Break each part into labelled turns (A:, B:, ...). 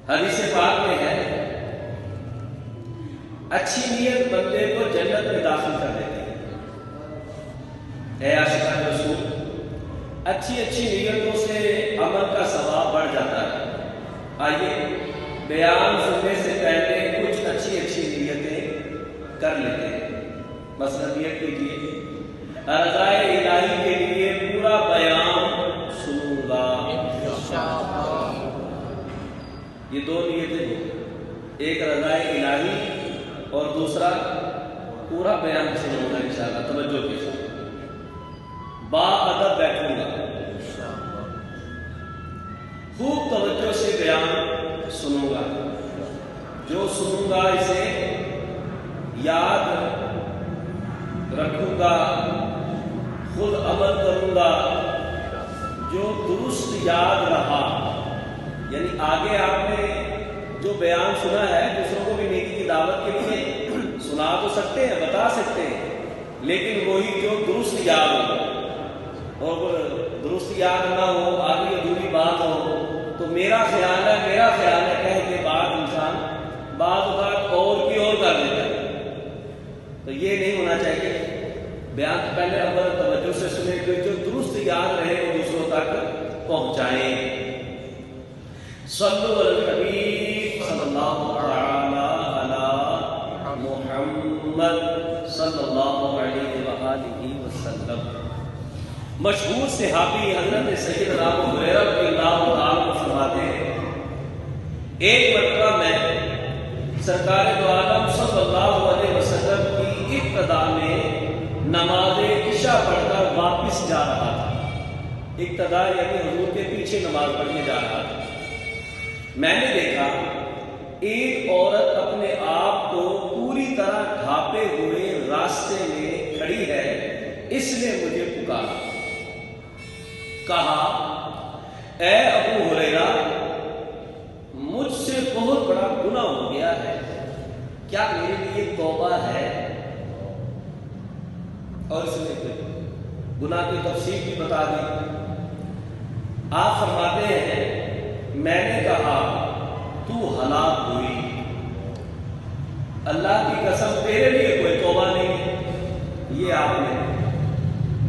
A: حدیث پاک میں ہے اچھی نیت بندے کو جنت میں داخل کر دیتی ہے۔ اے عاشقان رسول، اچھی نیتوں سے عمل کا ثواب بڑھ جاتا ہے۔ آئیے بیان سننے سے پہلے کچھ اچھی نیتیں کر لیتے ہیں۔ مثلا نیت کیجیے رضائے الہی کے لیے پورا بیان سنوں گا، یہ دو نیتیں ہیں، ایک رضائے الہی اور دوسرا پورا بیان سنوں گا انشاءاللہ۔ توجہ کے ساتھ با ادب بیٹھوں گا، خوب توجہ سے بیان سنوں گا، جو سنوں گا اسے یاد رکھوں گا، خود عمل کروں گا، جو درست یاد رہا۔ یعنی آگے آپ نے جو بیان سنا ہے دوسروں کو بھی نیکی کی دعوت کے لیے سنا تو سکتے ہیں، بتا سکتے ہیں، لیکن وہی جو درست یاد ہو، اور درست یاد نہ ہو، آگے ادھوری بات ہو تو میرا خیال ہے کہہ کے بعد انسان بعض اوقات اور کی اور کر دیتا ہے، تو یہ نہیں ہونا چاہیے۔ بیان تو پہلے اول توجہ سے سنے، کہ جو درست یاد رہے وہ دوسروں تک پہنچائیں۔ صلو علی الحبیب صلی اللہ تعالی علی محمد صلی اللہ علیہ وآلہ وسلم۔ مشہور صحابی حضرت سیدنا ابو ہریرہ رضی اللہ تعالیٰ عنہ فرماتے ہیں، ایک مرتبہ میں سرکار دو عالم صلی اللہ علیہ وسلم کی ابتدا میں نماز عشاء پڑھ کر واپس جا رہا تھا۔ ابتدا یعنی حضور کے پیچھے نماز پڑھنے جا رہا تھا۔ میں نے دیکھا ایک عورت اپنے آپ کو پوری طرح ڈھانپے ہوئے راستے میں کھڑی ہے، اس نے مجھے پکارا، کہا اے ابو ہریرہ، مجھ سے بہت بڑا گناہ ہو گیا ہے، کیا میرے لیے توبہ ہے؟ اور اس نے گناہ کی تفصیل بھی بتا دی۔ آپ فرماتے ہیں میں نے کہا تو ہلاک ہوئی، اللہ کی قسم تیرے لیے کوئی توبہ نہیں ہے۔ یہ آپ نے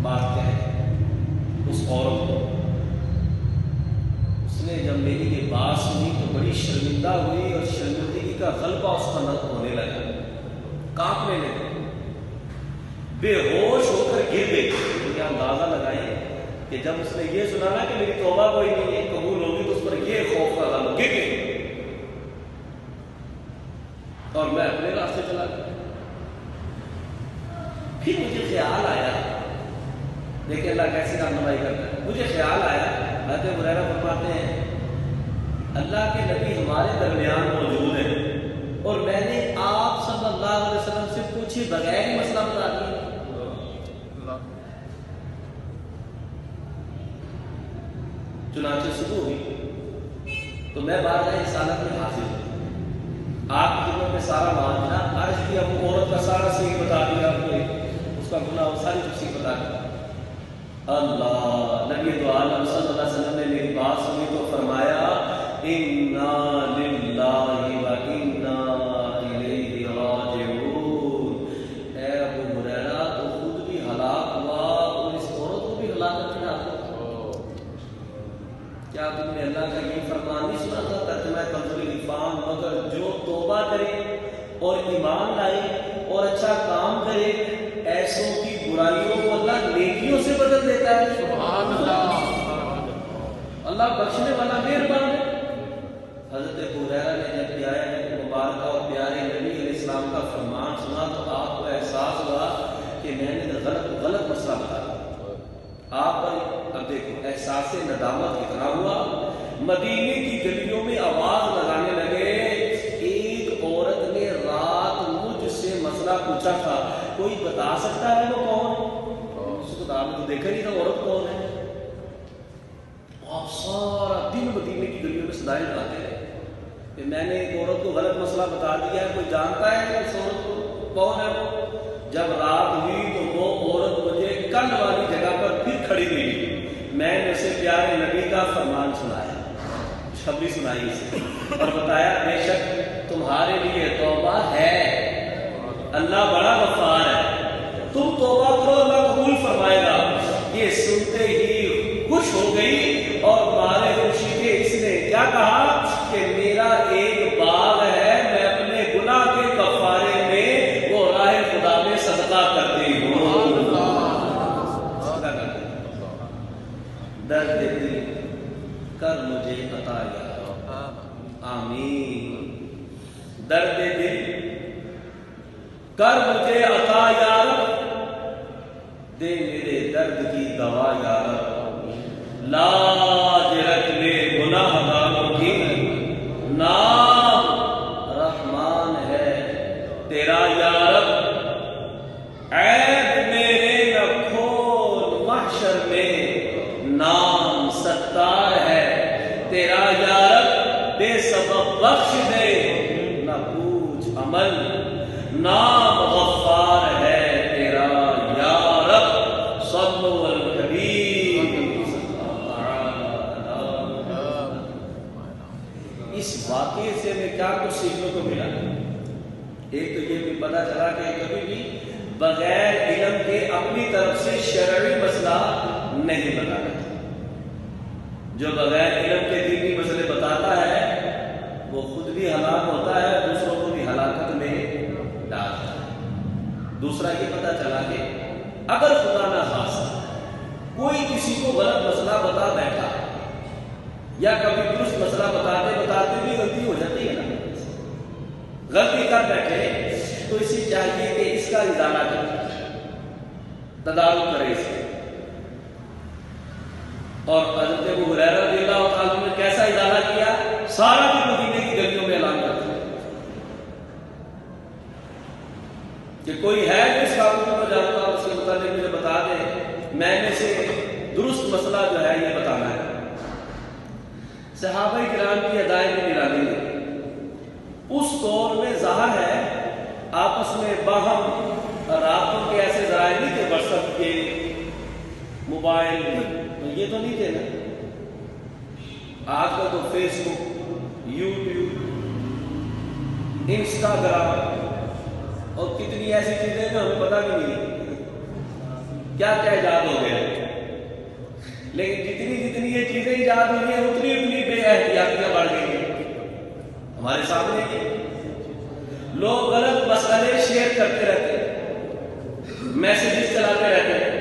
A: بات کہی اس عورت کو۔ اس نے جب میری یہ بات سنی تو بڑی شرمندہ ہوئی، اور شرمندگی کا غلبہ اس کا نقل ہونے لگا، کانپنے لگی، بے ہوش ہو کر گر گئی۔ کیا اندازہ لگائیں کہ جب اس نے یہ سنا نا کہ میری توبہ کوئی نہیں ہے، قبول ہوگی، تو اس پر یہ خوف کا غلبہ، گر گئی، اور میں اپنے راستے چلا گیا۔ پھر مجھے خیال آیا، دیکھیں اللہ کیسی رہنمائی کرتا ہے، مجھے خیال آیا، حضرت ابو ہریرہ فرماتے ہیں اللہ کے نبی ہمارے درمیان موجود ہیں، اور میں نے آپ صلی اللہ علیہ وسلم سے پوچھے بغیر ہی مسئلہ بتا دیا۔ چنانچہ صبح ہوئی تو میں بارگاہ رسالت میں حاضر ہوں، آپ کی خدمت میں سارا معاملہ عرض کیا، وہ عورت کا سارا صحیح بتا دیا، آپ کو اس کا گناہ ساری تفصیل بتا دی۔ اللہ نبی دو عالم صلی اللہ علیہ وسلم نے میری بات سنی تو فرمایا انا للہ و انا الیہ راجعون۔ اے ابو ہریرہ تو خود بھی ہلاک ہوا اور اس عورت کو بھی ہلاکت میں ڈال دیا۔ کیا تم نے اللہ کا یہ فرمان نہیں سنا تھا ترجمہ کنزُ العرفان، مگر جو توبہ کرے اور ایمان لائے اور اچھا کام کرے ایسوں کی برائیوں کو اللہ نیکیوں سے بدل دیتا ہے۔ سبحان اللہ، اللہ بخشنے والا مہربان ہے۔ حضرت ابو ہریرہ نے جب پیارے مبارکہ اور پیارے نبی علیہ السلام کا فرمان سنا تو آپ کو احساس ہوا کہ میں نے غلط مسئلہ بتا دیا۔ آپ پر اب دیکھو احساس ندامت کتنا ہوا۔ مدینے کی گلیوں میں آواز لگانے لگے، ایک عورت نے رات مجھ سے مسئلہ پوچھا تھا، کوئی بتا سکتا ہے وہ کون ہے؟ اس کو آپ نے تو دیکھا نہیں تھا عورت کون ہے۔ آپ سارا دن مدینے کی گلیوں میں صدائیں لگاتے رہے کہ میں نے ایک عورت کو غلط مسئلہ بتا دیا ہے، کوئی جانتا ہے کہ اس عورت کو کون ہے وہ؟ جب رات ہوئی تو وہ عورت مجھے کل والی جگہ پر پھر کھڑی ملی، میں نے اسے پیارے نبی کا فرمان سنایا۔ خوشخبری سنائی اسے اور بتایا بے شک تمہارے لیے توبہ ہے، اللہ بڑا غفار ہے، تم توبہ کرو اللہ قبول فرمائے گا۔ یہ سنتے ہی خوش ہو گئی اور مارے خوشی کے اس نے کیا کہا کہ میرا ایک باغ ہے، میں اپنے گناہ کے کفارے میں وہ راہ خدا میں صدقہ کرتی ہوں۔ درد دل کر مجھے عطا یا رب، آمین۔ درد دل کر مجھے عطا یا رب، دے میرے درد کی دوا یا رب، لاج رکھ لے گناہ گاروں کی، نام رحمان ہے تیرا یا رب، عیب میرے نہ کھول محشر میں، نام ستار ہے تیرا یا رب، بے سبب بخش دے نہ پوچھ عمل، نام غفار ہے تیرا یا رب، صلو الحبیب۔ اس واقعے سے ہمیں کیا کچھ سیکھنے کو ملا؟ ایک تو یہ بھی پتا چلا کہ کبھی بھی بغیر علم کے اپنی طرف سے شرعی مسئلہ نہیں بتانا۔ جو بغیر علم کے دینی مسئلے بتاتا ہے وہ خود بھی ہلاک ہوتا ہے، دوسروں کو بھی ہلاکت میں ڈالتا ہے۔ دوسرا یہ پتا چلا کہ اگر خدا نہ خاصہ کوئی کسی کو غلط مسئلہ بتا بیٹھا یا کبھی درست مسئلہ بتاتے بتاتے بھی غلطی ہو جاتی ہے نا، غلطی کر بیٹھے تو اسے چاہیے کہ اس کا ازالہ کرے، تدارک کرے اس کا۔ اور حضرت ابو ہریرہ رضی اللہ تعالیٰ عنہ نے کیسا ازالہ کیا؟ سارا دن مدینے کی گلیوں میں اعلان کرتے کہ کوئی ہے جو اس قابل کو جانتا اس کے متعلق مجھے بتا دے، میں نے سے درست مسئلہ جو ہے یہ بتانا ہے۔ صحابہ کرام کی ادائیں بھی نرالی ہے۔ اس دور میں ظاہر ہے آپس میں باہم رابطوں کے ایسے ذرائع نہیں تھے، واٹس ایپ کے، موبائل، یہ تو نہیں تھے نا۔ آج کل تو فیس بک، یوٹیوب، انسٹاگرام اور کتنی ایسی چیزیں جو ہمیں پتہ بھی نہیں کیا کیا ایجاد ہو گیا، لیکن جتنی یہ چیزیں ایجاد ہوئی ہیں اتنی بے احتیاطیاں بڑھ گئی ہیں ہمارے سامنے کی۔ لوگ غلط مسئلے شیئر کرتے رہتے ہیں، میسیجز چلاتے رہتے ہیں،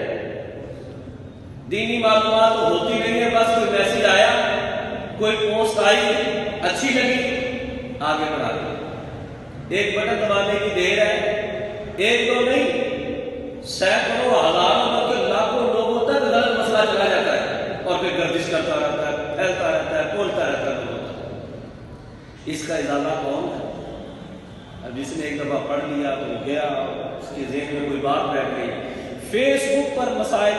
A: دینی معلومات ہوتی نہیں ہے، بس کوئی میسیج آیا، کوئی پوسٹ آئی، اچھی لگی، آگے بڑھا دیں۔ ایک بٹن دبانے کی دیر ہے، ایک دو نہیں، سینکڑوں ہزاروں بلکہ لاکھوں لوگوں تک غلط مسئلہ چلا جاتا ہے اور پھر گردش کرتا رہتا ہے، پھیلتا رہتا ہے، بولتا رہتا ہے۔ اس کا ازالہ کون ہے؟ اب جس نے ایک دفعہ پڑھ لیا تو گیا، اس کے ذہن میں کوئی بات بیٹھ گئی۔ فیس بک پر مسائل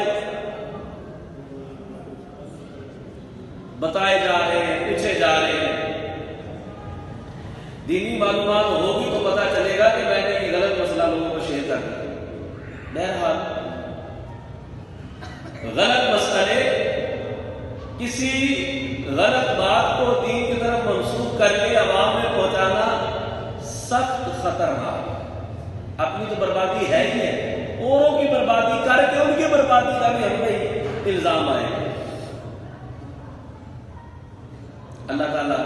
A: بتائے جا رہے ہیں، پوچھے جا رہے ہیں، دینی معلومات ہوگی تو پتہ چلے گا کہ میں نے یہ غلط مسئلہ لوگوں کو شیئر کر دیا۔ بہرحال غلط مسئلے، کسی غلط بات کو دین کی طرف منسوخ کر کے عوام میں پہنچانا سخت خطرناک، اپنی تو بربادی ہے ہی ہے، اوروں کی بربادی کر کے ان کی بربادی کا بھی ہم پہ الزام آئے۔ اللہ تعالیٰ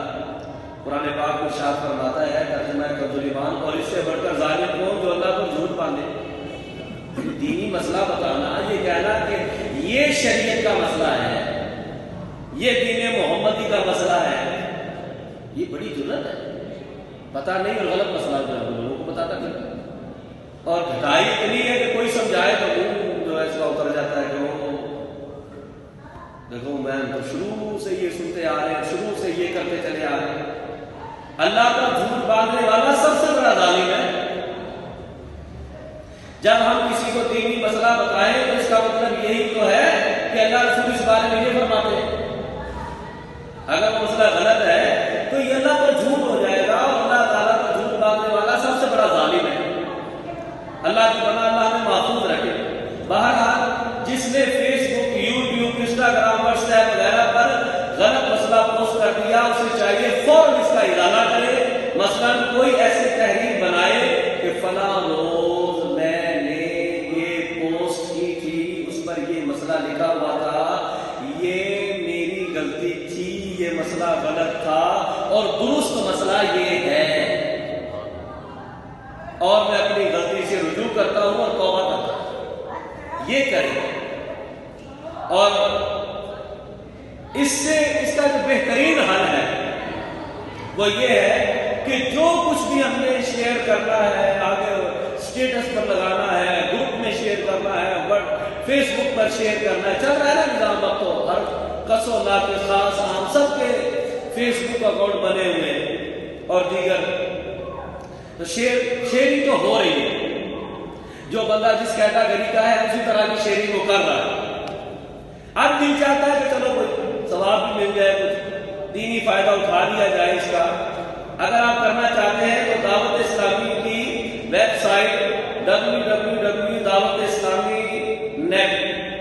A: قرآن پاک کو ارشاد فرماتا ہے ترجمہ ترجمان، اور اس سے بڑھ کر ظالم کون جو اللہ کو جھوٹ باندھے۔ دینی مسئلہ بتانا، یہ کہنا کہ یہ شریعت کا مسئلہ ہے، یہ دین محمدی کا مسئلہ ہے، یہ بڑی جرأت ہے۔ پتا نہیں اور غلط مسئلہ جو ہے لوگوں کو بتاتا نہیں، اور گھٹائی اتنی ہے کہ کوئی سمجھائے تو جو ہے اس کا اتر جاتا ہے کہ دیکھو میں تو شروع سے یہ سنتے آ رہے ہیں، شروع سے یہ کرتے چلے آ رہے ہیں۔ اللہ کا جھوٹ باندھنے والا سب سے بڑا ظالم ہے۔ جب ہم کسی کو دینی مسئلہ بتائیں تو اس کا مطلب یہی تو ہے کہ اللہ رسول اس بارے میں یہ فرماتے ہیں۔ اگر وہ مسئلہ غلط ہے تو یہ اللہ پر جھوٹ ہو جائے گا، اور اللہ تعالیٰ کا جھوٹ باندھنے والا سب سے بڑا ظالم ہے۔ اللہ کی بنا اللہ نے محفوظ رکھے۔ بہرحال جس نے فیس بک، یوٹیوب، انسٹاگرام، واٹس ایپ وغیرہ پر غلط مسئلہ پوسٹ کر دیا، اسے ڈالا کرے. مثلاً کوئی ایسی تحریر بنائے کہ فلاں روز میں نے یہ پوسٹ کی تھی، اس پر یہ مسئلہ لکھا ہوا تھا، یہ میری غلطی تھی، یہ مسئلہ غلط تھا اور درست مسئلہ یہ ہے، اور میں اپنی غلطی سے رجوع کرتا ہوں اور توبہ کرتا ہوں. یہ کریں. اور اس سے اس کا جو بہترین حل ہے وہ یہ ہے کہ جو کچھ بھی ہم نے شیئر کرنا ہے، آگے اسٹیٹس پر لگانا ہے، گروپ میں شیئر کرنا ہے، فیس بک پر شیئر کرنا ہے، چل رہا ہے نا نظام. اب تو ہر کس و ناقص خاص عام سب کے فیس بک اکاؤنٹ بنے ہوئے ہیں اور دیگر، تو شیئرنگ تو ہو رہی ہے. جو بندہ جس کیٹاگری کا ہے اسی طرح کی شیئرنگ وہ کر رہا ہے. اب دل چاہتا ہے کہ چلو کوئی ثواب بھی مل جائے، کچھ دینی فائدہ اٹھا لیا جائے اس کا. اگر آپ کرنا چاہتے ہیں تو دعوت اسلامی کی ویب سائٹ www.dawat-islami.net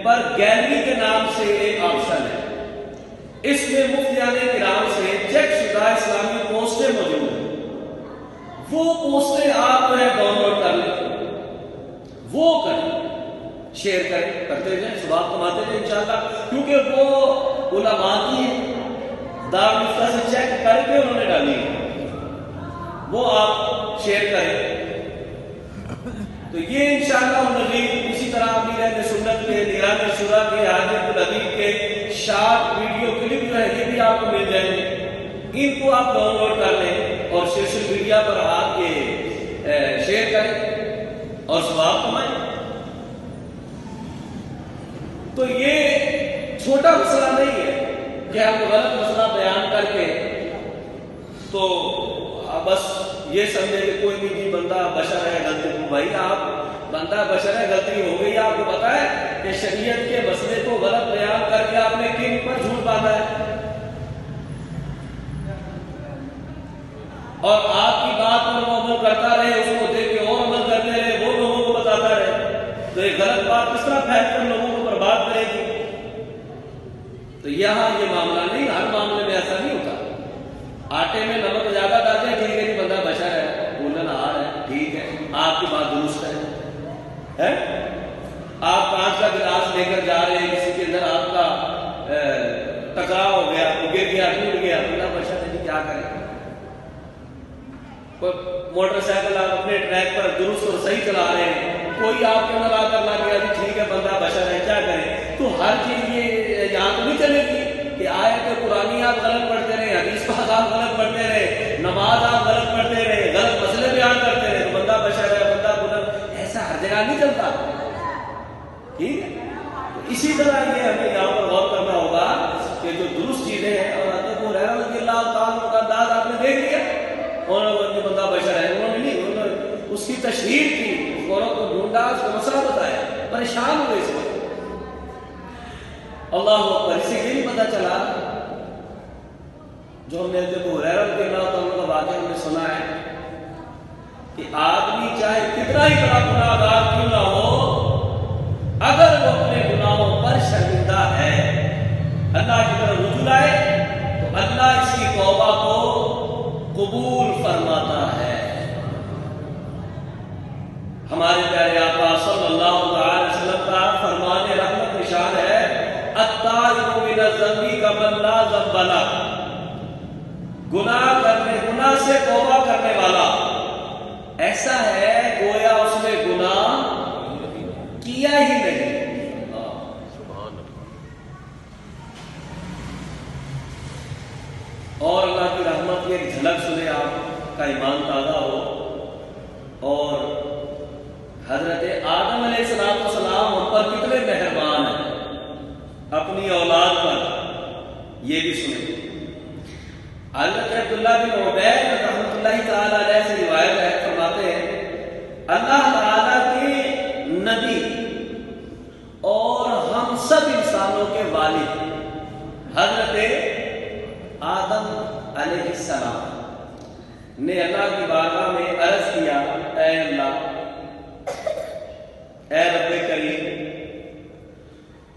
A: پر گیلری کے نام سے ایک آپشن ہے. اس میں مفتیان کرام سے چیک شدہ اسلامی پوسٹیں موجود ہیں. وہ پوسٹیں آپ جو ہے ڈاؤن لوڈ کر لیں، وہ کریں، شیئر کرتے جائیں، ثواب کماتے جائیں انشاءاللہ. کیونکہ وہ علماء کی دارالفتہ سے چیک کر کے انہوں نے ڈالی ہے، وہ آپ شیئر کریں. تو یہ انشاءاللہ نظیر اسی طرح امیر اہل سنت کے، نگران شورا کے، حاجی عبدالحبیب کے شارٹ ویڈیو کلپ جو ہے یہ بھی آپ کو مل جائیں گے. ان کو آپ ڈاؤن لوڈ کر لیں اور سوشل میڈیا پر آپ کے شیئر کریں اور ثواب کمائیں. تو یہ چھوٹا مسئلہ نہیں ہے کہ ہم غلط مسئلہ بیان کر کے تو بس یہ سمجھے کہ کوئی بھی جی بندہ بشر ہے، غلطی کو. بھائی آپ بندہ بشر ہے، غلطی ہو گئی. آپ کو پتا ہے کہ شریعت کے مسئلے کو غلط بیان کر کے آپ نے کن پر جھوٹ باندھا ہے، اور آپ کی بات پر وہ عمل کرتا رہے، اس کو دیکھ کے اور عمل کرتے رہے، وہ لوگوں کو بتاتا رہے، تو یہ غلط بات کس طرح پھیل کر لوگوں کو برباد کرے گی. تو یہاں یہ معاملہ نہیں، ہر معاملے میں ایسا نہیں ہوتا. آٹے میں نمک زیادہ ڈالتے ہیں، ٹھیک ہے جی بندہ بشر ہے، بولن ہار ہے، ٹھیک ہے، آپ کی بات درست ہے. آپ کانچ کا گلاس لے کر جا رہے ہیں، کسی کے اندر آپ کا ٹکراؤ ہو گیا، گر گیا، ٹوٹ گیا، بندہ بشر ہے جی، کیا کریں. موٹر سائیکل آپ اپنے ٹریک پر درست اور صحیح چلا رہے ہیں، کوئی آپ کے اندر آ کر لا گیا جی ٹھیک ہے بندہ بشر ہے، کیا کریں. تو ہر چیز یہ یہاں تو نہیں چلے گی کہ آیت قرآنی آپ غلط پڑھتے رہے، حدیث پاک آپ غلط پڑھتے رہے، نماز آپ غلط پڑھتے رہے، غلط مسئلے بیان کرتے رہے تو بندہ بشر ہے، بندہ غلط. ایسا ہر جگہ نہیں چلتا. ٹھیک ہے. اسی طرح یہ ہمیں یہاں پر غور کرنا ہوگا کہ جو درست چیزیں ہیں، اور حضرت ابو ہریرہ رضی اللہ تعالیٰ کا انداز آپ نے دیکھ لیا، انہوں نے بندہ بشر ہے، انہوں نے نہیں، انہوں نے اس کی تشہیر کی، اس عورت کو ڈھونڈا، اس کو مسئلہ بتایا، پریشان ہوئے اس وقت. اللہ اکبر. اس سے یہ نہیں پتا چلا جو ہم نے ابو ہریرہ رضی اللہ تعالیٰ کا واقعہ ہم نے سنا ہے کہ آدمی چاہے کتنا ہی بڑا گناہ گار کیوں نہ ہو، اگر وہ اپنے گناہوں پر شرمندہ ہے، اللہ کی طرف رجوع لائے تو اللہ اس کی توبہ کو قبول فرماتا ہے. ہمارے پیارے آقا صلی اللہ علیہ وسلم کا فرمان رحمت نشان ہے، التائب من الذنب کمن لا ذنب لہ. گناہ سے توبہ کرنے والا ایسا ہے گویا اس نے گناہ کیا ہی نہیں. اور اللہ کی رحمت کی ایک جھلک سنے، آپ کا ایمان تازہ ہو. اور حضرت آدم علیہ السلام ہم پر کتنے مہربان ہیں اپنی اولاد پر، یہ بھی سنیں. حضرت عبداللہ بن عبید رحمۃ اللہ تعالیٰ علیہ سے روایت ہے، فرماتے ہیں اللہ تعالیٰ کے نبی اور ہم سب انسانوں کے والد حضرت آدم علیہ السلام نے اللہ کی بارگاہ میں عرض کیا، اے اللہ، اے رب کریم،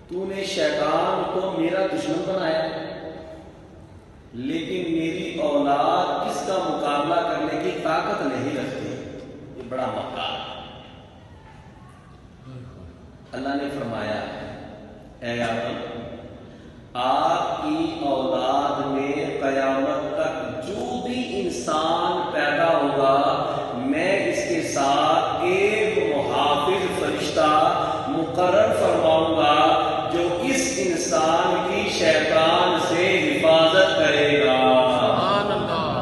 A: تو نے شیطان کو میرا دشمن بنایا، لیکن میری اولاد کس کا یہ طاقت نہیں رکھتی، یہ بڑا مکار۔ اللہ نے فرمایا اے آدم، آپ کی اولاد میں قیامت تک جو بھی انسان پیدا ہوگا میں اس کے ساتھ ایک محافظ فرشتہ مقرر فرماؤں گا جو اس انسان کی شیطان سے حفاظت کرے گا۔ سبحان اللہ۔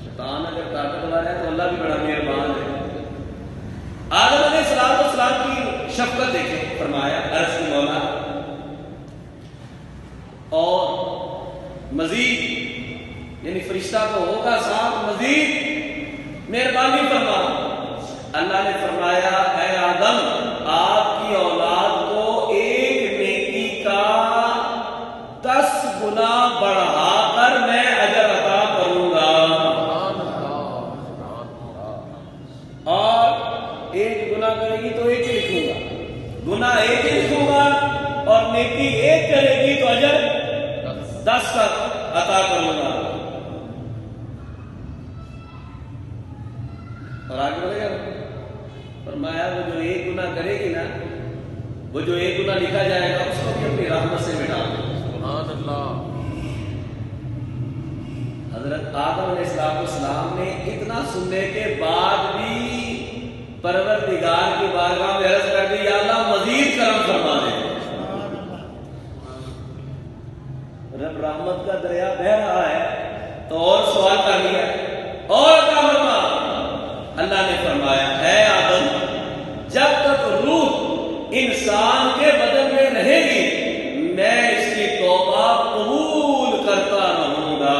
A: شیطان اگر طاقتور ہے تو اللہ بھی بڑا مہربان ہے۔ آدم علیہ السلام کی شفقت دیکھیں، فرمایا عرض کی مولا اور مزید یعنی فرشتہ تو ہوگا ساتھ، مزید مہربانی فرما۔ اللہ نے فرمایا اے آدم، آپ کی اولاد کو ایک نیکی کا 10 گنا بڑھا کر میں اجر عطا کروں گا، اور 1 گنا کرے گی تو 1 ہی لکھوں گا، گنا 1 ہی لکھوں گا، اور نیکی 1 کرے گی تو اجر 10 کا عطا کروں گا۔ اور آگے بڑھے گا، فرمایا وہ جو 1 گنا کرے گی نا، وہ جو 1 گنا لکھا جائے گا اس کو بھی اپنی رحمت سے مٹا دو۔ سبحان اللہ۔ حضرت آدم علیہ السلام نے اتنا سننے کے بعد بھی پروردگار کی بارگاہ میں عرض کر دی یا اللہ مزید کرم فرما دے۔ رب رحمت کا دریا بہ رہا ہے تو اور سوال کر لیا اور کیا فرما؟ اللہ نے فرمایا اے آدم، جب تک روح انسان کے بدن میں رہے گی میں اس کی توبہ قبول کرتا رہوں گا۔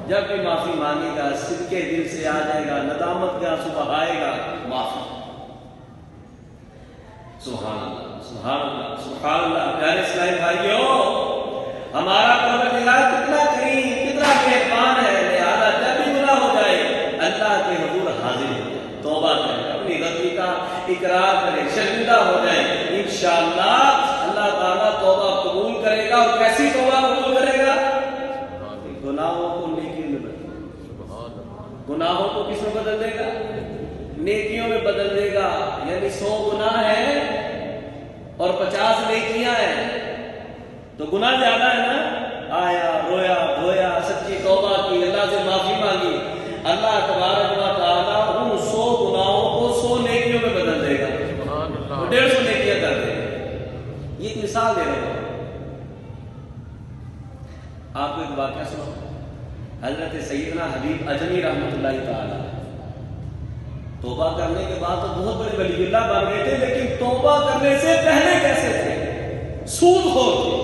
A: جب بھی معافی مانگے گا، صدقے دل سے آ جائے گا، ندامت کا آنسو بہائے گا، معافی۔ سبحان اللہ، سبحان اللہ، سبحان اللہ۔ پیارے اسلامی بھائیوں، ہمارا پروردگار کتنا کریم، کتنا مہربان ہے، لہذا جب بھی گناہ ہو جائے اللہ کے حضور حاضر ہو جائے، توبہ کرے، اپنی غلطی کا اقرار کرے، شرمندہ ہو جائے، انشاءاللہ اللہ تعالیٰ توبہ قبول کرے گا۔ اور کیسی توبہ قبول کرے گا؟ گناہوں کو نیکیوں میں بدل دے گا۔ گناہوں کو کس میں بدل دے گا؟ نیکیوں میں بدل دے گا۔ یعنی 100 گناہ ہیں اور 50 نیکیاں ہیں تو گناہ زیادہ ہے نا؟ آیا، رویا، دھویا، سچی توبہ کی، اللہ سے معافی مانگی، اللہ تبارک و تعالیٰ ان 100 گناہوں کو 100 نیکیوں میں بدل دے گا، 150 نیکیاں کر دے گا۔ یہ ایک مثال دے رہے ہیں۔ آپ کو ایک واقعہ سنو، حضرت سیدنا حبیب اجمی رحمۃ اللہ تعالیٰ توبہ کرنے کے بعد تو بہت بڑے ولی اللہ بن گئے تھے، لیکن توبہ کرنے سے پہلے کیسے تھے؟ سود خور تھے۔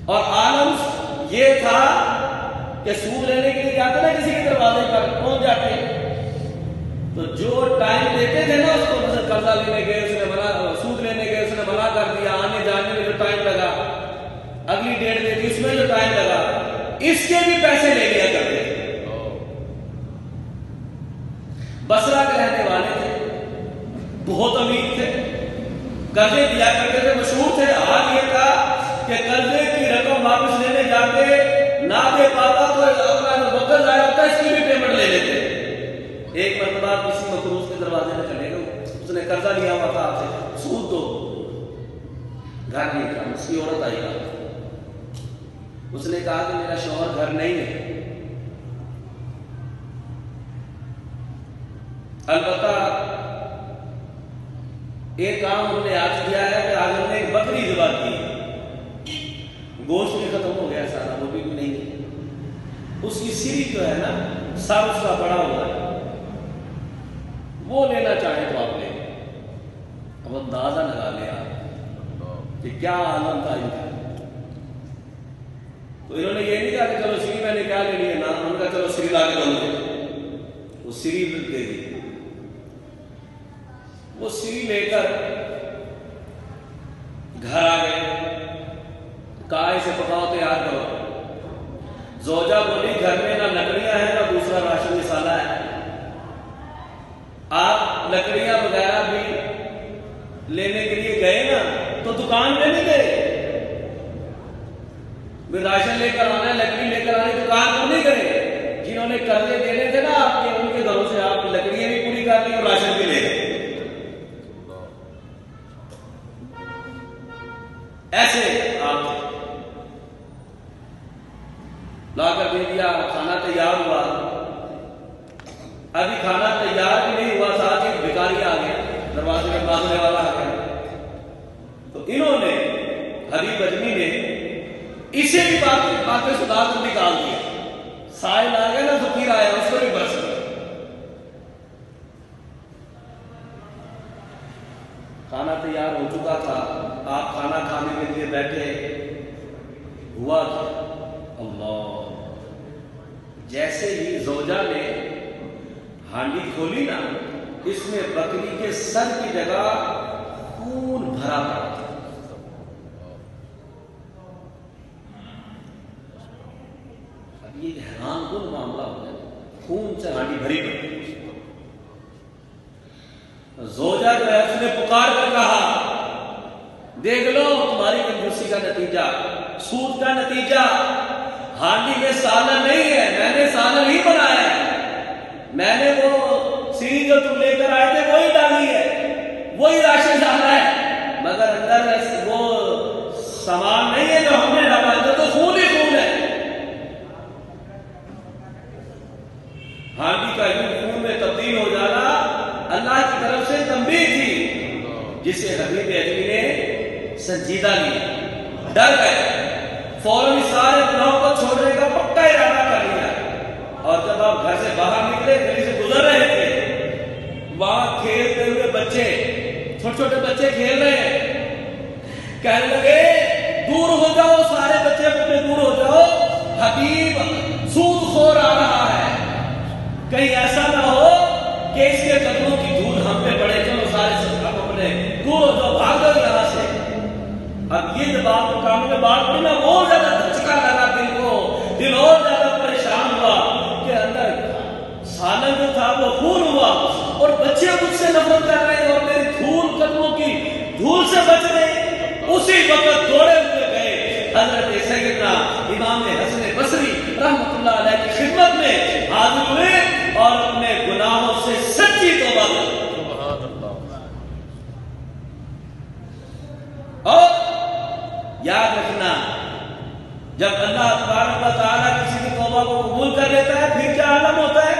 A: اور عالم یہ تھا کہ سود لینے کے لیے جاتے نا کسی کے دروازے پر پہنچ جاتے تو جو ٹائم دیتے تھے نا اس کو، مثلا قرضہ لینے گئے اس نے منع، سود لینے گئے اس نے منع کر دیا، آنے جانے میں جو ٹائم لگا، اگلی ڈیٹ دے دی اس میں جو ٹائم لگا، اس کے بھی پیسے لے لیا کرتے تھے۔ بصرہ کے رہنے والے تھے، بہت امیر تھے، قرضے دیا کرتے تھے، مشہور تھے۔ حال یہ تھا کہ قرضے کی رقم واپس لینے جاتے نہ دے پاتا تو اپنا وقت ضائع ہوتا، اس کی بھی پیمنٹ لے لیتے۔ ایک مرتبہ کسی مقروض کے دروازے میں چلے گئے، اس نے قرضہ لیا ہوا تھا آپ سے، سود دو، گھر نہیں تھا، اس کی عورت آئی گا، اس نے کہا کہ میرا شوہر گھر نہیں ہے، البتہ ایک کام انہوں نے آج کیا ہے کہ آج ہم نے ایک بکری ذبح کی، گوشت بھی ختم ہو گیا سارا، وہ بھی نہیں ہے، اس کی سری جو ہے نا، سر اس کا بڑا ہوا ہے، وہ لینا چاہیں تو آپ لیں۔ اب اندازہ لگا لیا کہ کیا عالم تھا ان کا۔ تو انہوں نے یہ نہیں کہا کہ چلو سری میں نے کیا لینی ہے، نا ان کا چلو سری لا کے دے، وہ سری دے دی۔ وہ سری لے کر گھر آ گئے، کہا اسے پکاؤ، تیار کرو۔ زوجہ بولی گھر میں نہ لکڑیاں ہیں نہ دوسرا راشن مسالہ ہے، آپ لکڑیاں وغیرہ بھی لینے کے لیے گئے نا تو دکان پہ نہیں گئے، کوئی راشن لے کر آنا ہے، لکڑی لے کر آنی، تو کام کیوں نہیں کرے؟ جنہوں نے قرضے دینے تھے نا آپ کے، ان کے گھروں سے آپ لکڑیاں بھی پوری کر لی اور راشن بھی لے گئے۔ ایسے آپ لا کر دے دیا، کھانا تیار ہوا، ابھی کھانا تیار بھی نہیں ہوا تھا کہ بھکاری آ گیا، دروازے میں مانگنے والا آ گیا۔ تو انہوں نے، حبیب اجمی نے اسے بھی بات پہ سدھار کر نکال دیا۔ سائل آ گیا نا، فقیر آیا، اس کو بھی برس گیا۔ کھانا تیار ہو چکا تھا، آپ کھانا کھانے کے لیے بیٹھے، ہوا تھا اللہ، جیسے ہی زوجہ نے ہانڈی کھولی نا، اس میں بکری کے سر کی جگہ خون بھرا پڑا تھا۔ اب یہ حیران کن معاملہ ہو گیا، خون سے ہانڈی بھری پڑی۔ زوجہ جو ہے اس نے پکار کر کہا، دیکھ لو تمہاری کنجوسی کا نتیجہ، سود کا نتیجہ، ہانڈی میں سالن نہیں ہے، میں نے سالن ہی بنایا ہے، میں نے وہ سیری جو تم لے کر آئے تھے وہی ڈالی ہے، وہی راشن ڈالا ہے، مگر اندر وہ سامان نہیں ہے جو ہم نے ڈالا، اندر تو خون ہی خون ہے۔ ہانڈی کا یوں خون میں تبدیل ہو جانا اللہ کی طرف سے تنبیہ تھی، جسے حبیب اجمی نے سنجیدہ لیا، ڈر گئے، فوراً سارے گناہوں کو چھوڑنے کا پکا ارادہ کر لیا۔ اور جب آپ گھر سے باہر نکلے، گلی سے گزر رہے تھے، وہاں کھیلتے ہوئے بچے، چھوٹے چھوٹے بچے کھیل رہے ہیں، کہنے لگے دور ہو جاؤ، سارے بچے اپنے دور ہو جاؤ، حبیب سود خور آ رہا ہے، کہیں ایسا نہ ہو کہ اس کے قدموں کی دھول ہم پہ پڑے، چلو سارے سب اپنے دور ہو جاؤ، بھاگو یہاں سے۔ اب یہ جب آپ کام میں بات ہوئی نا، اور زیادہ دھچکا لگا دل کو، دل اور زیادہ پریشان ہوا کہ اندر سالن جو تھا وہ خون ہوا، اور بچے مجھ سے نفرت کر رہے ہیں اور میری دھول قدموں کی دھول سے بچ رہے۔ اسی وقت دوڑے ہوئے گئے حضرت سیدنا امام حسن بصری رحمۃ اللہ علیہ کی خدمت میں حاضر ہوئے اور اپنے گناہوں سے سچی توبہ کی۔ اور یاد رکھنا، جب اللہ تبارک و تعالیٰ کسی کی توبہ کو قبول کر لیتا ہے پھر کیا عالم ہوتا ہے؟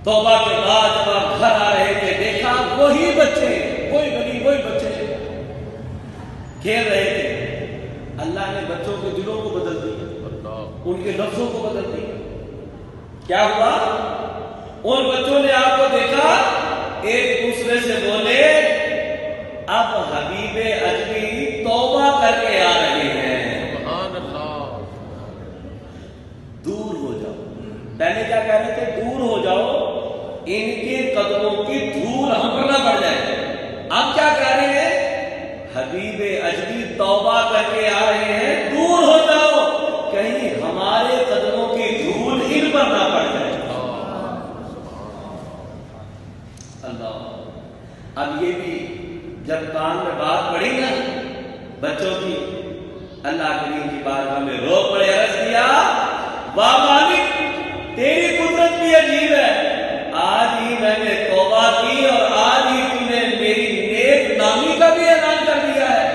A: توبہ کے بعد جب آپ گھر آ رہے تھے، دیکھا وہی بچے، وہی گلی، وہی بچے کھیل رہے تھے، اللہ نے بچوں کے دلوں کو بدل دیا، ان کے لفظوں کو بدل دیا۔ کیا ہوا؟ ان بچوں نے آپ کو دیکھا، ایک دوسرے سے بولے اب حبیب اجمی توبہ کر کے آ رہے ہیں، سبحان اللہ، دور ہو جاؤ۔ پہلے کیا کہہ رہے تھے؟ دور ہو جاؤ، ان کے قدموں کی دھول ہم پر نہ پڑ جائے۔ اب کیا کہہ رہے ہیں؟ حبیب اجمی توبہ کر کے آ رہے ہیں، دور ہو جاؤ، کہیں ہمارے قدموں کی دھول ان پر نہ پڑ جائے۔ اللہ، اب یہ بھی جب کان میں بات پڑی نا بچوں کی، اللہ کریم کی بارگاہ میں رو پڑے، عرض کیا واہ مالک تیری قدرت بھی عجیب ہے، آج ہی میں نے توبہ کی اور آج ہی تم نے میری نیک نامی کا بھی اعلان کر دیا ہے،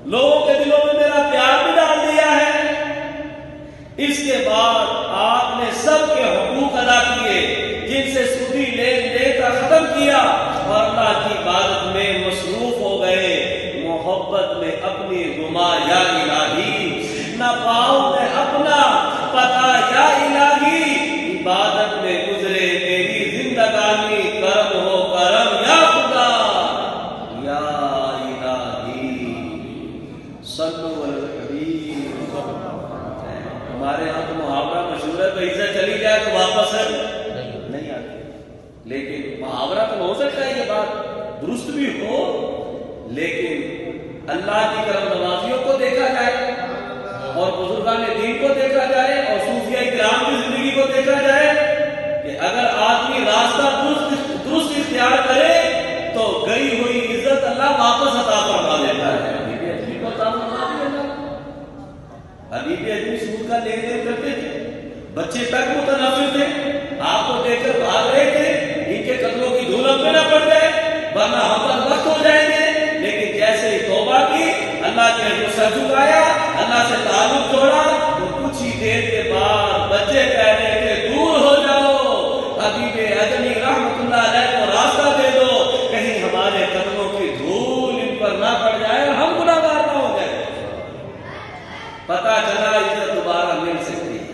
A: لوگوں کے دلوں میں میرا پیار بھی ڈال دیا ہے۔ اس کے بعد آپ نے سب کے حقوق ادا کیے، جن سے سودی لین دین کا ختم کیا اور اللہ کی عبادت میں مصروف ہو گئے، محبت میں اپنی گما یا الہی، نہ پاؤں میں اپنا پتا یا الہی، عبادت میں گزرے میری زندگانی، کرم ہو کرم یا خدا یا الہی، صلو علی الحبیب۔ ہمارے یہاں تو محاورہ مشہور ہے، تو عزت چلی جائے تو واپس نہیں آتی، لیکن محاورہ تو ہو سکتا ہے یہ بات درست بھی ہو، لیکن اللہ کی کرم نوازیوں کو دیکھا جائے اور بزرگان دین کو دیکھا جائے اور صوفیاء کرام کی زندگی کو دیکھا جائے کہ اگر آدمی راستہ درست اختیار کرے تو گئی ہوئی عزت اللہ واپس عطا فرما دیتا ہے۔ لین دین کرتے تھے، بچے تک متنفر تھے، آپ کو دیکھ کر بھاگ رہے تھے ان کے قدموں کی دھول ہم پہ نہ پڑ جائے ورنہ ہم پر وقت ہو جائیں گے. لیکن جیسے ہی توبہ کی، اللہ کے حضور سر جھکایا، اللہ سے تعلق جوڑا، تو کچھ ہی دیر کے بعد بچے کہہ رہے تھے دور ہو جاؤ، حبیب اعظمی رحمت اللہ علیہ کو راستہ دے دو، کہیں ہمارے قدموں کی دھول ان پر نہ پڑ جائے اور ہم گناہگار نہ ہو جائے. پتہ چلا عزت دوبارہ مل سکتی ہے،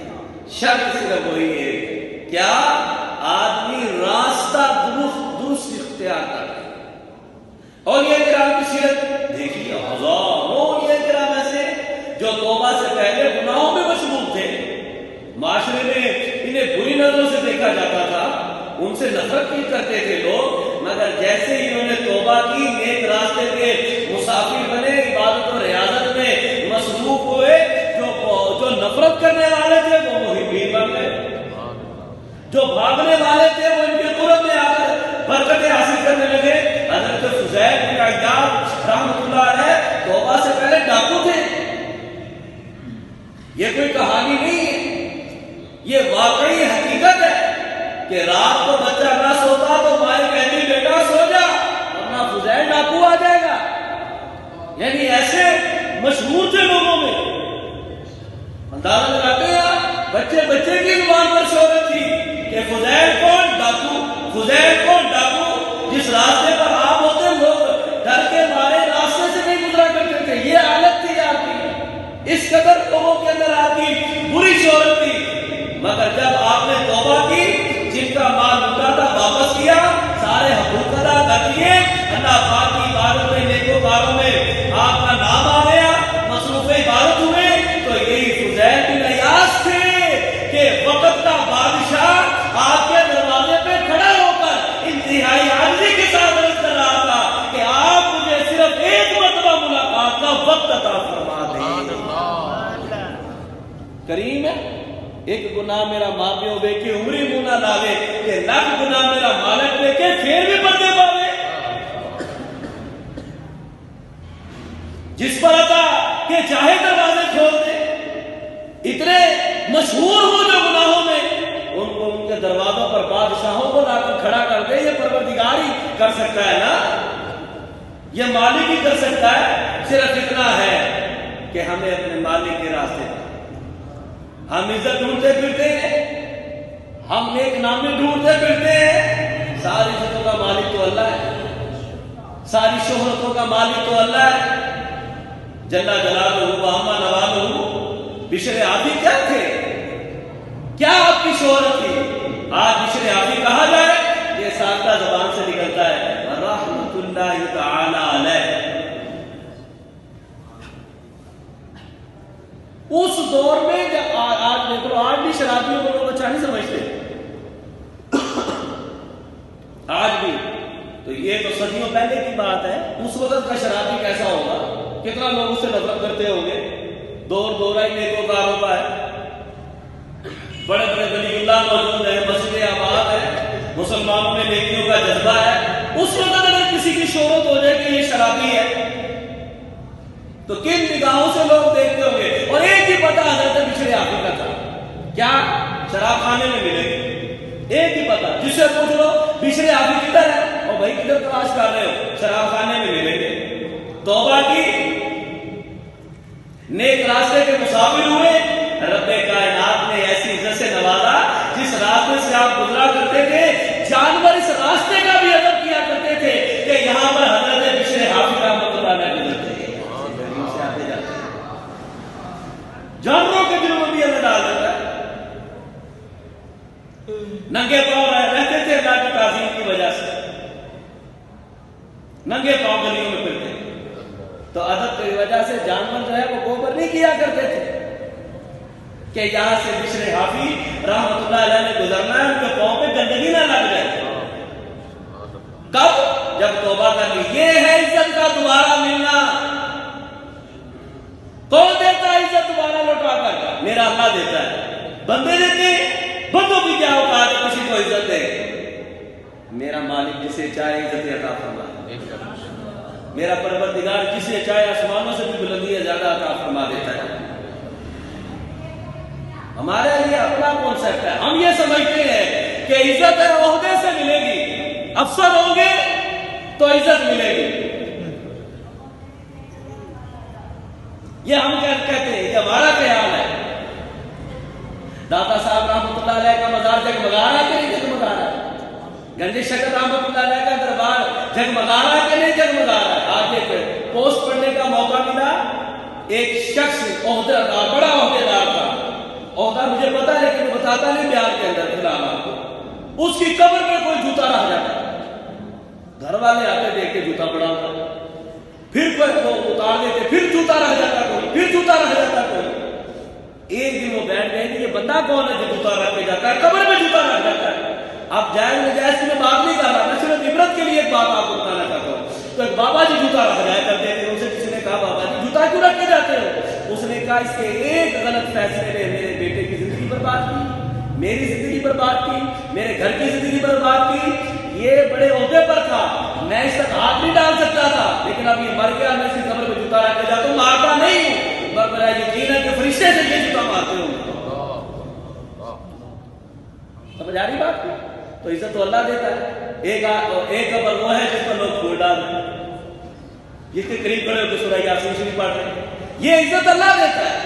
A: شرط صرف وہی ہے کیا آدمی راستہ درست اختیار کرے. اور یہ کرام کی سیرت دیکھیے، ہزاروں یہ کرام ایسے جو توبہ سے پہلے گناہوں میں مشغول تھے، معاشرے میں انہیں بری نظروں سے دیکھا جاتا تھا، ان سے نفرت بھی کرتے تھے لوگ، مگر جیسے ہی انہوں نے توبہ کی، نیک راستے کے مسافر بنے، عبادت و ریاضت میں مصروف ہوئے، جو نفرت کرنے والے تھے وہ محبین بن گئے، جو بھاگنے والے تھے وہ ان کے قرب میں آ کر برکتیں حاصل کرنے لگے. حضرت فضیل بن عیاض رحمۃ اللہ علیہ توبہ سے پہلے ڈاکو تھے. یہ کوئی کہانی نہیں ہے، یہ واقعی حقیقت ہے کہ رات کو بچہ نہ سوتا تو مائیں کہتی بیٹا سو جا ورنہ فضیل ڈاکو آ جائے گا. یعنی ایسے مشہور تھے لوگوں میں. اندازہ لگاتے ہیں بچے بچے کی زبان پر شہرت تھی کہ فضیل کون ڈاکو، فضیل کون ڈاکو. جس راستے پر آپ ہوتے لوگ ڈر کے مارے راستے سے نہیں گزرا کرتے تھے. یہ حالت تھی آپ کی، اس قدر لوگوں کے اندر آپ کی بری شہرت تھی. مگر جب آپ نے توبہ کی، جن کا مال لوٹا تھا واپس کیا، سارے حقوق ادا کر دیے، اللہ پاک کی عبادت میں، نیکوکاروں میں آپ کا نام آ گیا، مصروف عبادت ہوئے، تو یہی فضیل بن عیاض تھے کہ وقت کا بادشاہ آپ کے دروازے پہ کھڑا ہو کر انتہائی عاجزی کے ساتھ عرض کر رہا تھا کہ آپ مجھے صرف ایک مرتبہ ملاقات کا وقت عطا فرما دیں. کریم ہے. ایک گناہ میرا ماں پیو بے کے عمری منہ نہ لاوے کہ لاکھ گناہ میرا مالک بے کے پھر بھی پردے پاوے. جس پر عطا کہ چاہے دروازے کھول دے. اتنے مشہور ہو جو گناہوں میں، ان کو ان کے دروازوں پر بادشاہوں کو لا کر کھڑا کر دے. یہ پروردگار ہی کر سکتا ہے نا، یہ مالک ہی کر سکتا ہے. صرف اتنا ہے کہ ہمیں اپنے مالک کے راستے پر، ہم عزت ڈھونڈتے پھرتے ہیں، ہم نیک نامی ڈھونڈتے پھرتے ہیں. ساری عزتوں کا مالک تو اللہ ہے، ساری شہرتوں کا مالک تو اللہ ہے. جل جلالہ و عظم نوالہ. بشر عافی کیا تھے؟ کیا آپ کی شہرت تھی؟ آج بشر عافی کہا جائے یہ سادہ زبان سے نکلتا ہے رحمت اللہ تعالی علیہ. اس دور میں جب آج دیکھ لو، آج بھی شرابیوں کو لوگ اچھا نہیں سمجھتے، آج بھی. تو یہ تو صدیوں پہلے کی بات ہے. اس وقت کا شرابی کیسا ہوگا، کتنا لوگ اس سے نفرت کرتے ہوں گے. دور دورہ ہی نیکوکاروں کا ہے، بڑے بڑے ولی اللہ موجود ہیں، مسجد آباد ہے، مسلمانوں میں نیکیوں کا جذبہ ہے. اس وقت اگر کسی کی شہرت ہو جائے کہ یہ شرابی ہے تو کن نگاہوں سے لوگ دیکھتے ہوں گے. اور ایک ہی پتہ حضرت بشر عافی کا تھا، کیا شراب خانے میں ملے گی. ایک ہی پتہ، جس سے پوچھ لو بشر عافی کدھر ہے، اور بھائی کدھر تلاش کر رہے ہو، شراب خانے میں ملیں گے. توبہ کی، نیک راستے کے مسافر ہوئے، رب کائنات نے ایسی عزت سے نوازا جس راستے سے آپ گزرا کرتے تھے جانور اس راستے کا بھی ادب کیا کرتے تھے کہ یہاں پر حضرت بشر عافی رحمۃ اللہ علیہ گزرتے ہیں، سے آتے جاتے ہیں. جانوروں کے دلوں میں بھی اللہ ڈال دیتا ہے. ننگے پاؤں رہتے تھے اللہ کی تعظیم کی وجہ سے، ننگے پاؤں گلیوں میں پھرتے. تو ادب کی وجہ سے جانور جو ہے وہ گوبر نہیں کیا کرتے تھے کہ یہاں سے بشر عافی رحمۃ اللہ علیہ نے گزرنا ہے، ان کے پاؤں پہ گندگی نہ لگ جائے. کب؟ جب توبہ کر لی. یہ ہے عزت کا دوبارہ ملنا. کون دیتا ہے عزت دوبارہ لوٹا کر؟ میرا اللہ دیتا ہے. بندے دیتے ہیں، بندوں کی کیا اوقات ہے کسی کو عزت دے. میرا مالک جسے چاہے عزت عطا فرما، میرا پروردگار جسے چاہے آسمانوں سے بھی بلندی زیادہ عطا فرما دیتا ہے. ہمارے لیے اپنا کانسیپٹ ہے. ہم یہ سمجھتے ہیں کہ عزت ہے عہدے سے ملے گی، افسر ہوں گے تو عزت ملے گی. یہ ہم کہتے ہیں، یہ ہمارا خیال ہے. داتا صاحب رحمۃ اللہ علیہ کا مزار جگمگا رہا ہے کہ نہیں جگمگا رہا ہے؟ گنجی شکر رحمۃ اللہ علیہ کا دربار جگمگا رہا ہے کہ نہیں جگمگا رہا ہے؟ آج ایک پوسٹ پڑھنے کا موقع ملا، ایک شخص عہدیدار، بڑا عہدیدار تھا، عہدہ مجھے پتا ہے لیکن بتاتا نہیں بیان کے اندر فی الحال آپ کو. اس کی قبر میں کوئی جوتا رہ جاتا، گھر والے آتے دیکھ کے جوتا پڑا ہوتا، پھر کوئی وہ اتار دیتے، پھر جوتا رہ جاتا کوئی، پھر جوتا رہ جاتا کوئی. ایک دن وہ بیٹھ گئے کہ یہ بندہ کون ہے جو جوتا رکھ کے جاتا ہے، قبر میں جوتا رکھ جاتا ہے. اب جائز نجائز میں بات نہیں کر رہا، میں صرف عبرت کے لیے ایک بات آپ کو بتانا چاہتا ہوں. تو ایک بابا جی جوتا رکھ جایا کرتے تھے، ان سے کسی نے کہا بابا جی جوتا کیوں رکھ کے جاتے ہو؟ اس نے کہا اس کے ایک غلط فیصلے نے میرے بیٹے کی زندگی برباد کی، میری زندگی برباد کی، میرے گھر کی زندگی برباد کی. یہ بڑے عہدے پر تھا، میں اس تک ہاتھ نہیں ڈال سکتا تھا، لیکن اب یہ مر گیا، میں اس کی قبر میں جوتا رکھ کے جاتا ہوں. مارتا نہیں ہوں، برا یقین ہے کہ فرشتے سے یہ جوتا مارتے ہوں. سمجھ آ رہی بات کو؟ تو عزت تو اللہ دیتا ہے. ایک قبر وہ ہے جس پر لوگ پھول ڈال رہے ہیں، جس کے قریب کھڑے ہو کے سورہ یاسین شریف پڑھ رہے ہیں. یہ عزت اللہ دیتا ہے.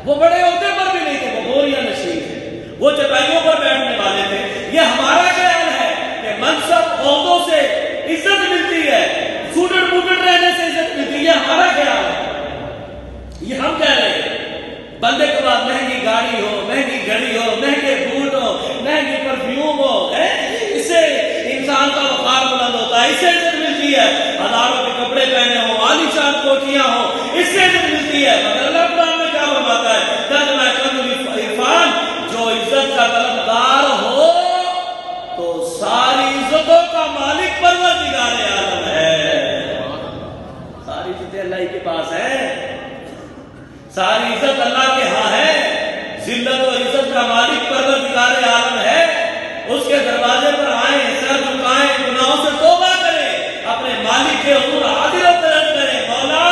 A: وہ بڑے عہدے پر بھی نہیں تھے، وہ گوریا نشین تھے، وہ چٹائیوں پر بیٹھنے والے تھے. یہ ہمارا خیال ہے کہ منصب عہدوں سے عزت ملتی ہے، سوٹڑ بوٹڑ رہنے سے عزت ملتی ہے. یہ ہمارا خیال ہے. یہ ہم کہہ رہے ہیں بندے کے بعد مہنگی گاڑی ہو، مہنگی گھڑی ہو، مہنگے بوٹ ہو، مہنگی پرفیوم ہو، اس سے انسان کا وقار بلند ہوتا ہے، اس سے عزت ملتی ہے. ہزاروں کے کپڑے پہنے ہو، عالیشان کوٹیاں ہو، اس سے عزت ملتی ہے. مگر اللہ قرآن میں کیا فرماتا ہے؟ عرفان، جو عزت کا طلبگار ہو تو ساری عزتوں کا مالک پروردگار عالم ہے. ساری عزتیں اللہ ہی کے پاس ہیں، ساری عزت اللہ کے ہاں ہے. ذلت و عزت کا مالک پروردگار عالم ہے. اس کے دروازے پر آئیں، سر جھکائیں، گناہوں سے توبہ کریں، اپنے مالک کے حضور حاضر و طلب کریں. مولا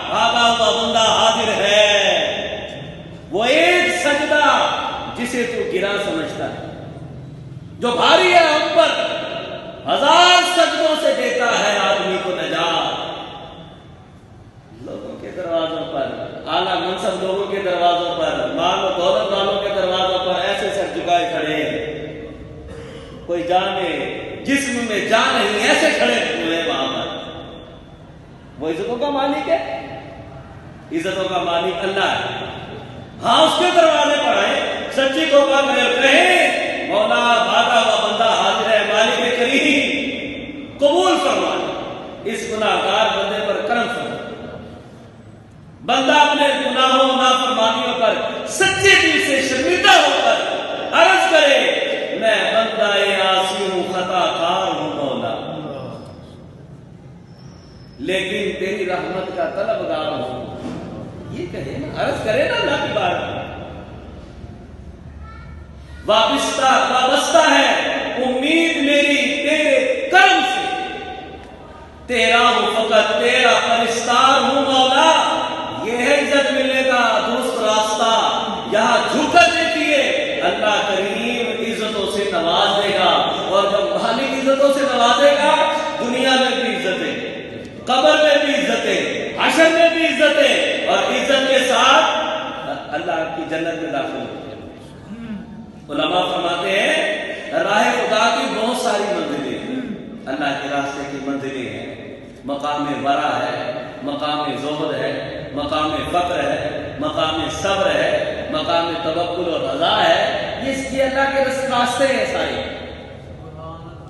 A: بھاگا ہوا بندہ حاضر ہے. وہ ایک سجدہ جسے تو گرا سمجھتا ہے، جو بھاری ہے ہم پر، 1000 سجدوں سے دیتا ہے آدمی کو نجات. لوگوں کے دروازوں پر، اعلیٰ منصب لوگوں کے دروازوں پر، مال و دولت والوں کے دروازوں پر ایسے سر جھکائے کھڑے ہیں. کوئی جانے جسم میں جان نہیں، ایسے کھڑے ہوئے وہاں پر. وہ عزتوں کا مالک ہے، عزتوں کا مالک اللہ ہے. ہاں اس کے دروازے پر آئے، سچی توبہ کرے، کہیں مولا بھاگا ہوا بندہ حاضر ہے، مالک کریم قبول فرما، اس گناہگار بندے پر کرم فرما. بندہ اپنے گناہوں نافرمانیوں پر سچے دل سے شرمندہ ہو کر عرض کرے، میں بندہ عاصی ہوں، خطا کار ہوں مولا، لیکن تیری رحمت کا طلبگار ہوں. یہ کہے نا، عرض کرے نا اللہ کی بارگاہ. وابستہ ہے امید میری تیرے کرم سے، تیرا ہوں فقط، تیرا پرستار ہوں مولا. یہ ہے عزت ملنے کا درست راستہ. یہاں جھکر دیکھیے، اللہ کریم عزتوں سے نواز دے گا، اور جب مالک عزتوں سے نوازے گا، دنیا میں بھی عزتیں، قبر میں بھی عزتیں، حشر میں بھی عزتیں، اور عزت کے ساتھ اللہ کی جنت میں داخل ہوتے ہیں. علماء فرماتے ہیں راہ خدا کی بہت ساری منزلیں ہیں، اللہ کے راستے کی منزلیں ہیں. مقام ورع ہے، مقام زہد ہے، مقام فقر ہے، مقام صبر ہے، مقام توکل اور رضا ہے. یہ اللہ کے راستے ہیں سارے،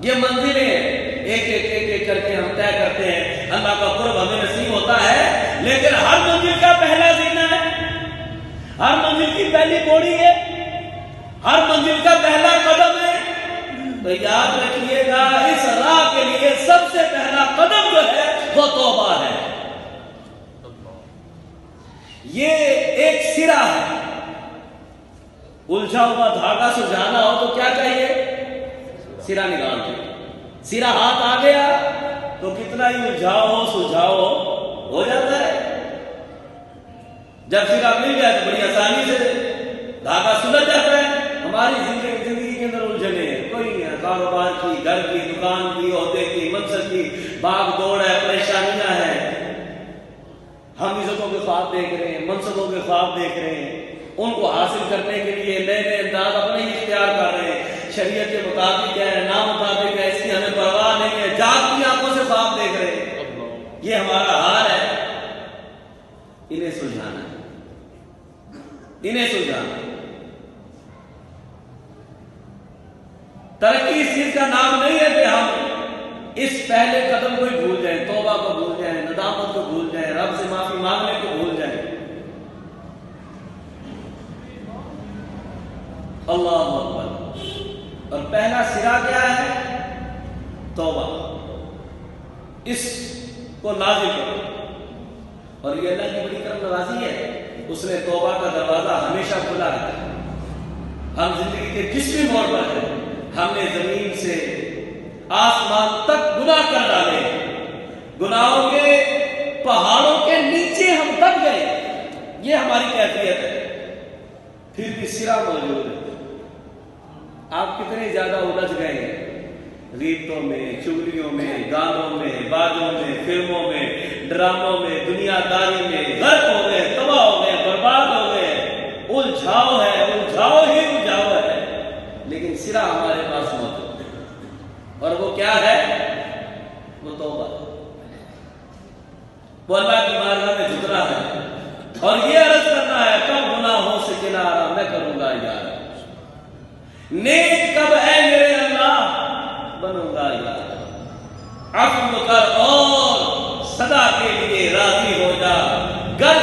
A: یہ منزلیں ہیں. ایک کر کے ہم طے کرتے ہیں، اللہ کا قرب ہمیں نصیب ہوتا ہے. لیکن ہر منزل کا پہلا زینہ ہے، ہر منزل کی پہلی پوڑی ہے، ہر منزل کا پہلا قدم ہے. تو یاد رکھیے گا، اس راہ کے لیے سب سے پہلا قدم جو ہے وہ توبہ ہے. یہ ایک سرا ہے. الجھا ہوا دھاگا سلجھانا ہو تو کیا چاہیے؟ سرا نکال دیں. سرا ہاتھ آ گیا تو کتنا ہی الجھاؤ سلجھاؤ ہو جاتا ہے. جب سرا مل گیا تو بڑی آسانی سے دھاگا سلجھ جاتا ہے. ہماری زندگی کے اندر الجھنے ہیں، کوئی نہیں ہے، کاروبار کی، گھر کی، دکان کی، عہدے کی، منصب کی بھاگ دوڑ ہے، پریشانیاں ہیں. ہم عزتوں کے خواب دیکھ رہے ہیں، منصبوں کے خواب دیکھ رہے ہیں، ان کو حاصل کرنے کے لیے نئے نئے انداز اپنے ہی اختیار کر رہے ہیں. شریعت کے مطابق ہے، نامطابق ہے، اس کی ہمیں پرواہ نہیں ہے، جاگتی آنکھوں سے خواب دیکھ رہے ہیں. یہ ہمارا حال ہے. انہیں سلجھانا ہے، انہیں سلجھانا ہے. ترقی اس چیز کا نام نہیں ہے کہ ہم اس پہلے قدم کو ہی بھول جائیں، توبہ کو بھول جائیں، ندامت کو بھول جائیں، رب سے معافی مانگنے کو بھول جائیں. اللہ اکبر. اور پہلا سرا کیا ہے؟ توبہ. اس کو لازم کرو. اور یہ اللہ کی بڑی کرم نوازی ہے، اس نے توبہ کا دروازہ ہمیشہ کھلا رکھا ہے. ہم زندگی کے جس بھی موڑ پر ہیں، ہم نے زمین سے آسمان تک گناہ کر ڈالے، گناہوں کے پہاڑوں کے نیچے ہم دب گئے. یہ ہماری کیفیت ہے. پھر بھی سرا موجود ہے. آپ کتنے زیادہ الجھ گئے ہیں ریتوں میں، چغلیوں میں، گانوں میں، بازوں میں، فلموں میں، ڈراموں میں، دنیا داری میں غرق ہو گئے، تباہ ہو گئے، برباد ہو گئے. الجھاؤ ہے، الجھاؤ ہی الجھاؤ ہے. لیکن سرا ہمارے پاس موجود ہے، اور وہ کیا ہے؟ وہ توبہ. وہ اللہ کی بارگاہ میں جھکنا ہے اور یہ عرض کرنا ہے، کب گناہوں سے کنارہ میں کروں گا یار، نیک کب اے میرے اللہ بنوں گا یار. عفو کر اور صدا کے لیے راضی ہو جا، گر